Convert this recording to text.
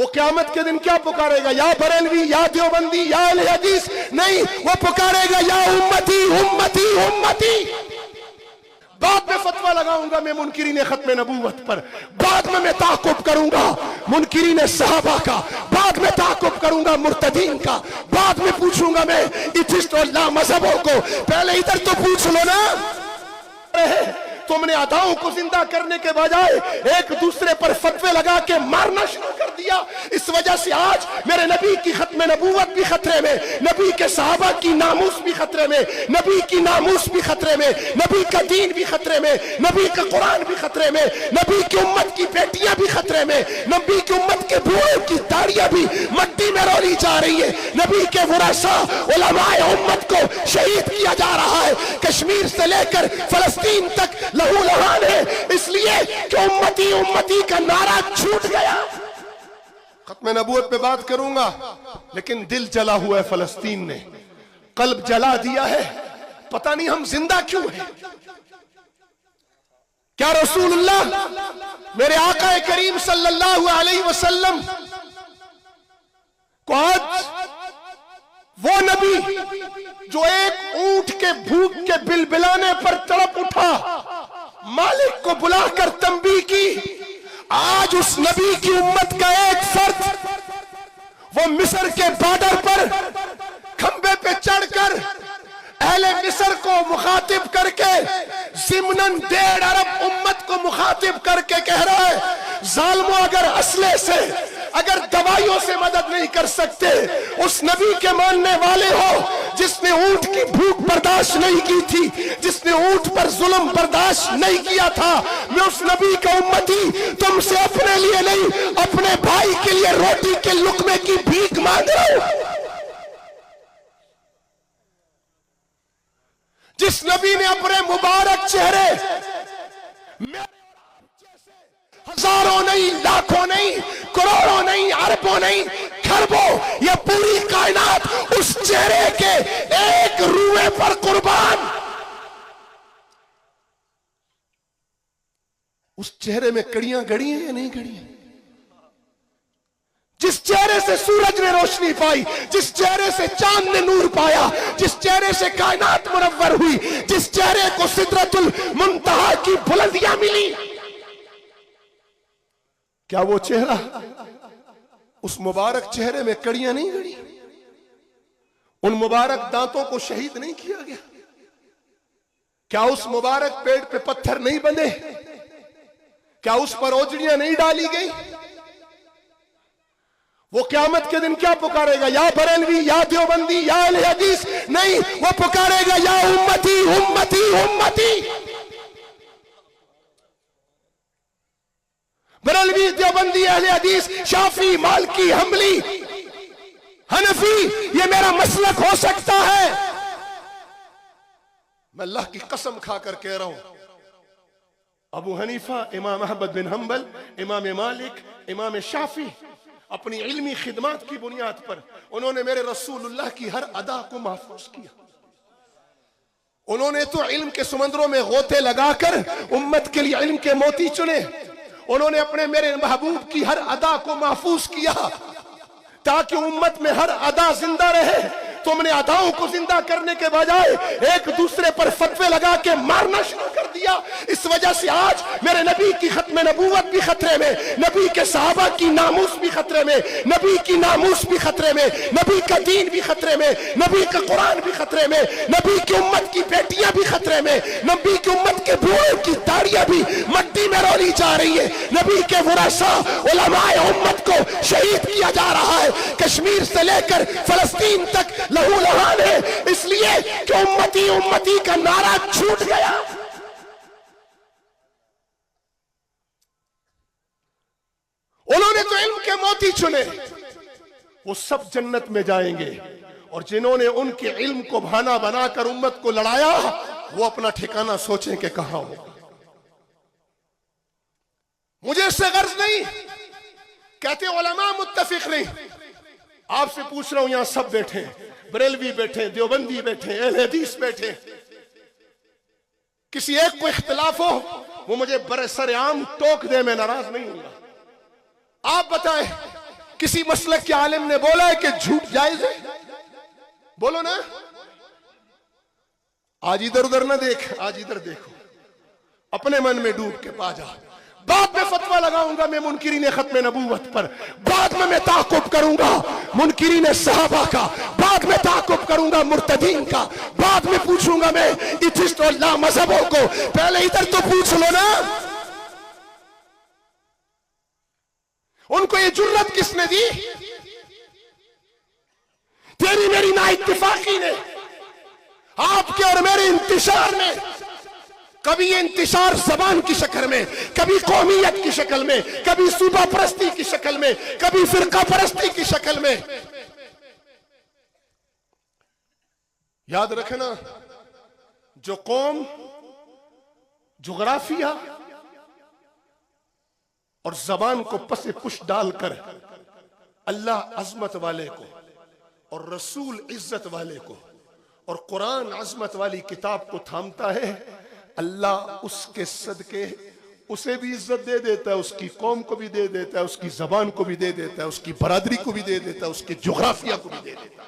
वो क़यामत के दिन क्या पुकारेगा? या बरेलवी, या देवबंदी, या अहले हदीस नहीं, वो पुकारेगा या उम्मती उम्मती उम्मती। बाद में फतवा लगाऊंगा मैं मुनकिरीन खत्म नबूवत पर, बाद में मैं ताक़ुब करूंगा मुनकिरीन सहाबा का, बाद में ताक़ुब करूंगा मुर्तदीन का, बाद में पूछूंगा मैं इथिस्ट और लामज़हबों को। पहले इधर तो पूछ लो ना। तुमने अदाओं को जिंदा करने के बजाय एक दूसरे पर फतवे लगा के मारना शुरू कर दिया। इस वजह से आज मेरे नबी की खत्म नबूवत भी खतरे में, नबी के सहाबा की नामूस भी खतरे में, नबी की नामूस भी खतरे में, नबी का दीन भी खतरे में, नबी का कुरान भी खतरे में, नबी की उम्मत की बेटियां भी खतरे में, नबी की उम्मत के बूढ़ों की दाढ़ियां भी मट्टी में रोली जा रही है। नबी के वरासा उलमाए उम्मत को शहीद किया जा रहा है। कश्मीर से लेकर फलस्तीन तक लहू लहान है, इसलिए कि उम्मती उम्मती का नारा छूट गया। खत्म नबूवत पे बात करूंगा, लेकिन दिल जला हुआ है फलस्तीन ने, कल्ब जला दिया है। पता नहीं हम जिंदा क्यों हैं। क्या रसूलुल्लाह मेरे आका करीम सल्लल्लाहु अलैहि वसल्लम को आज वो नबी जो एक ऊंट के भूख के बिलबिलाने पर तड़प उठा, मालिक को बुलाकर तंबीह की, आज उस नबी की उम्मत का एक फर्द वो मिस्र के बॉर्डर पर खंबे पे चढ़कर अहले मिस्र को मुखातिब करके ज़िम्नन 1.5 अरब उम्मत को मुखातिब करके कह रहा है, जालिमों अगर असले से, अगर दवाइयों से मदद नहीं कर सकते, उस नबी के मानने वाले हो जिसने ऊंट की भूख बर्दाश्त नहीं की थी, जिसने ऊंट पर जुल्म बर्दाश्त नहीं किया था, मैं उस नबी का उम्मती तुमसे अपने लिए नहीं, अपने भाई के लिए रोटी के लुकमे की भीख मांग रहा हूं। जिस नबी ने अपने मुबारक चेहरे हजारों नहीं, लाखों नहीं, करोड़ों नहीं, अरबों नहीं, खरबों, यह पूरी कायनात उस चेहरे के एक रुए पर कुर्बान। उस चेहरे में कड़ियां गड़ी हैं या नहीं गड़ी हैं? जिस चेहरे से सूरज ने रोशनी पाई, जिस चेहरे से चांद ने नूर पाया, जिस चेहरे से कायनात मुनव्वर हुई, जिस चेहरे को सिदरतुल मुंतहा की बुलंदियां मिली, क्या वो चेहरा, उस मुबारक चेहरे में कड़ियां नहीं गड़ी? उन मुबारक दांतों को शहीद नहीं किया गया? क्या उस मुबारक पेट पे पत्थर नहीं बंधे? क्या उस पर ओजड़ियां नहीं डाली गई? वो क़यामत के दिन क्या पुकारेगा? या बरेलवी, या देवबंदी, या अहले हदीस नहीं, वो पुकारेगा या उम्मती उम्मती उम्मती। बरेलवी, देवबंदी, अहले हदीस, शाफी, मालकी, हम्बली, हनफी, ये मेरा मसलक हो सकता है। मैं अल्लाह की कसम खाकर कह रहा हूं, अबू हनीफा, इमाम अहमद बिन हम्बल, इमाम मालिक, इमाम शाफी अपनी इल्मी खिदमत की बुनियाद पर उन्होंने मेरे रसूलुल्लाह की हर अदा को महफूज किया। उन्होंने तो इल्म के समंदरों में गोते लगाकर उम्मत के लिए इल्म के मोती चुने। उन्होंने अपने मेरे महबूब की हर अदा को महफूज किया ताकि उम्मत में हर अदा जिंदा रहे। तुमने अदाओं को जिंदा करने के बजाय एक दूसरे पर फतवे लगा के मारना शुरू कर दिया। इस वजह से आज मेरे नबी की खत्म नबूवत भी खतरे में, नबी के सहाबा की नामूस भी खतरे में, नबी की नामूस भी खतरे में, नबी का दीन भी खतरे में, नबी का कुरान भी खतरे में, नबी की उम्मत की बेटियां भी खतरे में, नबी की उम्मत के बूढ़ों की दाढ़ियां भी मट्टी में रोली जा रही है। नबी के वरासा उलमाए उम्मत को शहीद किया जा रहा है। कश्मीर से लेकर फलस्तीन तक लहू लहान है, इसलिए कि उम्मती उम्मती का नारा छूट गया। उन्होंने तो इल्म के मोती चुने, वो सब जन्नत में जाएंगे, और जिन्होंने उनके इल्म को बहाना बनाकर उम्मत को लड़ाया वो अपना ठिकाना सोचें कि कहां होगा। मुझे इससे गर्ज नहीं, कहते उलमा मुत्तफिक नहीं। आपसे पूछ रहा हूं, यहां सब बैठे, बरेलवी बैठे, देवबंदी बैठे, अहले हदीस बैठे, किसी एक को इख्तिलाफ हो वो मुझे बरसरे आम टोक दे, मैं नाराज नहीं हूंगा। आप बताएं किसी मसलक के आलिम ने बोला है कि झूठ जायज है, बोलो ना। आज इधर उधर ना देख, आज इधर देखो, अपने मन में डूब के पा जा। बाद में फतवा लगाऊंगा मैं मुनकिरीन खत्म नबूवत पर, बाद में मैं ताकुब करूंगा मुनकिरीन सहाबा का, बाद में ताकुब करूंगा मुर्तदीन का, बाद में पूछूंगा मैं इथिस्ट और ला मजहबों को। पहले इधर तो पूछ लो ना। उनको ये जुर्रत किसने दी? तेरी मेरी ना इत्तिफाकी ने, आपके और मेरे इंतशार में। कभी ये इंतशार जबान की शक्ल में, कभी कौमियत की शक्ल में, कभी सूबा परस्ती की शक्ल में, कभी फिरका परस्ती की शक्ल में। याद रखना, जो कौम जुगराफिया और जबान को पसे पुश डालकर अल्लाह अजमत वाले को और रसूल इज्जत वाले को और कुरान अजमत वाली किताब को थामता है, अल्लाह उसके सदके उसे भी इज्जत दे देता है, उसकी कौम को भी दे देता है, उसकी जबान को भी दे देता है, उसकी बरादरी को भी दे देता है, उसके जुगराफिया को भी दे देता है।